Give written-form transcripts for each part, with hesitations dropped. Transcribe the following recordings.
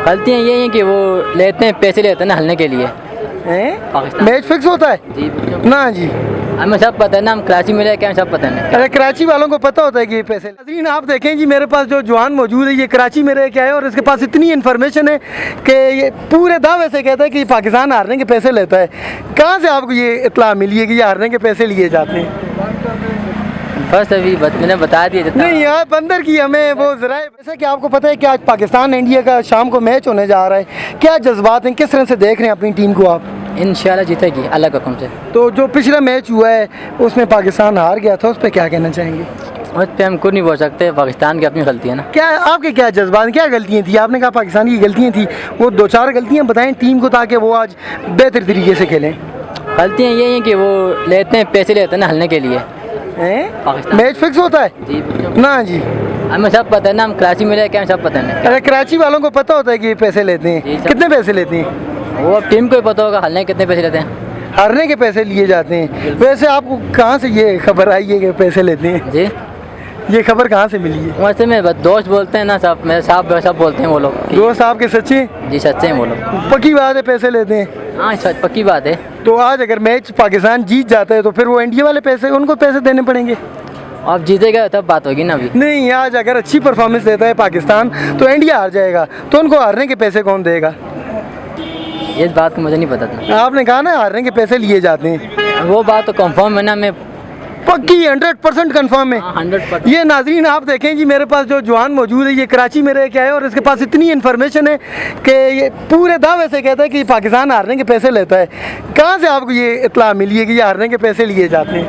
غلطیاں یہ ہیں کہ وہ لیتے ہیں پیسے لیتے ہیں نا ہلنے کے لیے. میچ فکس ہوتا ہے جی نا جی. ہمیں سب پتہ ہے نا, ہم کراچی میں رہے کے ہمیں سب پتہ ہے. ارے کراچی والوں کو پتہ ہوتا ہے کہ یہ پیسے. ناظرین آپ دیکھیں جی, میرے پاس جو جوان موجود ہے یہ کراچی میں رہ کے آئے اور اس کے پاس اتنی انفارمیشن ہے کہ یہ پورے دعوے سے کہتا ہے کہ پاکستان ہارنے کے پیسے لیتا ہے. کہاں سے آپ کو یہ اطلاع ملی ہے کہ یہ ہارنے کے پیسے لیے جاتے ہیں؟ بس ابھی میں نے بتا دیا جتنا. نہیں آپ اندر کی ہمیں وہ ذرائع, جیسے کہ آپ کو پتہ ہے کہ آج پاکستان انڈیا کا شام کو میچ ہونے جا رہا ہے, کیا جذبات ہیں, کس طرح سے دیکھ رہے ہیں اپنی ٹیم کو آپ؟ انشاءاللہ جیتے گی اللہ کے حکم سے. تو جو پچھلا میچ ہوا ہے اس میں پاکستان ہار گیا تھا, اس پہ کیا کہنا چاہیں گے؟ اس پہ ہم کچھ نہیں بول سکتے, پاکستان کی اپنی غلطی ہے نا. کیا آپ کے کیا جذبات, کیا غلطیاں تھیں؟ آپ نے کہا پاکستان کی غلطیاں تھیں, وہ دو چار غلطیاں بتائیں ٹیم کو تاکہ وہ آج بہتر طریقے سے کھیلیں. غلطیاں یہ ہیں کہ وہ لیتے ہیں پیسے لیتے ہیں نا ہلنے کے لیے. میچ فکس ہوتا ہے جی نا جی. ہمیں سب پتہ ہے نا, ہم کراچی میں رہے کے ہمیں سب پتہ ہے. ارے کراچی والوں کو پتہ ہوتا ہے کہ یہ پیسے لیتے ہیں. کتنے پیسے لیتے ہیں وہ ٹیم کو ہی پتہ ہوگا ہلنے کتنے پیسے لیتے ہیں. ہارنے کے پیسے لیے جاتے ہیں. ویسے آپ کو کہاں سے یہ خبر آئی ہے کہ پیسے لیتے ہیں؟ جی یہ خبر کہاں سے ملی ہے؟ ویسے میں دوست بولتے ہیں نا, سب میرے صاحب سب بولتے ہیں وہ لوگ. دوست آپ کے سچے؟ جی سچے ہیں وہ لوگ. پکی بات ہے پیسے لیتے ہیں؟ ہاں سچ پکی بات ہے. تو آج اگر میچ پاکستان جیت جاتا ہے تو پھر وہ انڈیا والے پیسے ان کو پیسے دینے پڑیں گے؟ آپ جیتے گا تب بات ہوگی نا. ابھی نہیں, آج اگر اچھی پرفارمنس دیتا ہے پاکستان تو انڈیا ہار جائے گا, تو ان کو ہارنے کے پیسے کون دے گا؟ اس بات کو مجھے نہیں پتا تھا. آپ نے کہا نا ہارنے کے پیسے لیے جاتے ہیں. وہ بات تو کنفرم ہے نا, میں پکی 100% کنفرم ہے. 100%. یہ ناظرین آپ دیکھیں جی, میرے پاس جو جوان موجود ہے یہ کراچی میں رہ کے آئے اور اس کے پاس اتنی انفارمیشن ہے کہ یہ پورے دعوے سے کہتا ہے کہ پاکستان ہارنے کے پیسے لیتا ہے. کہاں سے آپ کو یہ اطلاع ملی ہے کہ یہ ہارنے کے پیسے لیے جاتے ہیں؟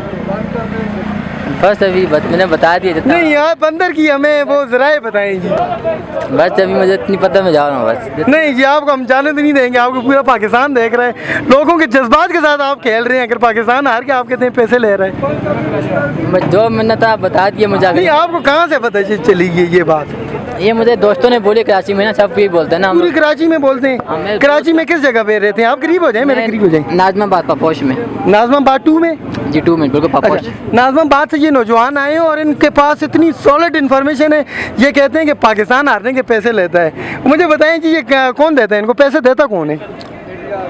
بس ابھی میں نے بتا دیا جتنا. نہیں آپ اندر کی ہمیں وہ ذرائع بتائیں جی. بس ابھی مجھے اتنی پتہ, میں جا رہا ہوں بس. نہیں جی آپ کو ہم جانے تو نہیں دیں گے, آپ کو پورا پاکستان دیکھ رہا ہے, لوگوں کے جذبات کے ساتھ آپ کھیل رہے ہیں. اگر پاکستان ہار کے آپ کہتے ہیں پیسے لے رہے ہیں, جو میں نے تھا بتا دیا مجھے. نہیں آپ کو کہاں سے پتہ چلی گئی یہ بات؟ یہ مجھے دوستوں نے بولی کراچی میں نا, سب یہی بولتے ہیں نا. پوری کراچی میں بولتے ہیں؟ کراچی میں کس جگہ پہ رہتے ہیں آپ؟ قریب ہو جائیں, میرے قریب ہو جائیں. ناظم آباد پاپوش میں. ناظم آباد 2 میں؟ جی 2 میں بالکل پاپوش. ناظم آباد سے یہ نوجوان آئے ہیں اور ان کے پاس اتنی سالڈ انفارمیشن ہے, یہ کہتے ہیں کہ پاکستان ہارنے کے پیسے لیتا ہے. مجھے بتائیں جی یہ کون دیتا ہے ان کو پیسے؟ دیتا کون ہے؟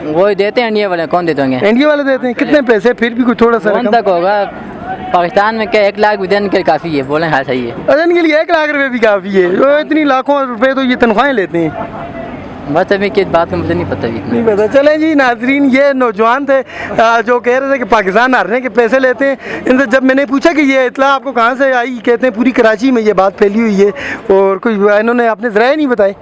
وہی دیتے ہیں انڈیا والے. کون دیتے ہوں گے؟ انڈیا والے دیتے ہیں. کتنے پیسے؟ پھر بھی کوئی تھوڑا سا کون تک ہوگا پاکستان میں؟ کیا 1 لاکھ بھی دینے کے کافی ہے؟ بولیں ہاں صحیح ہے. اچھا ان کے لیے 1 لاکھ روپے بھی کافی ہے؟ وہ اتنی لاکھوں روپے تو یہ تنخواہیں لیتے ہیں. بس ابھی کس بات کا مجھے نہیں پتہ. نہیں پتہ. چلیں جی ناظرین, یہ نوجوان تھے جو کہہ رہے تھے کہ پاکستان ہارنے کے پیسے لیتے ہیں. ان سے جب میں نے پوچھا کہ یہ اطلاع آپ کو کہاں سے آئی, کہتے ہیں پوری کراچی میں یہ بات پھیلی ہوئی ہے, اور کوئی انہوں نے اپنے ذرائع نہیں بتائے.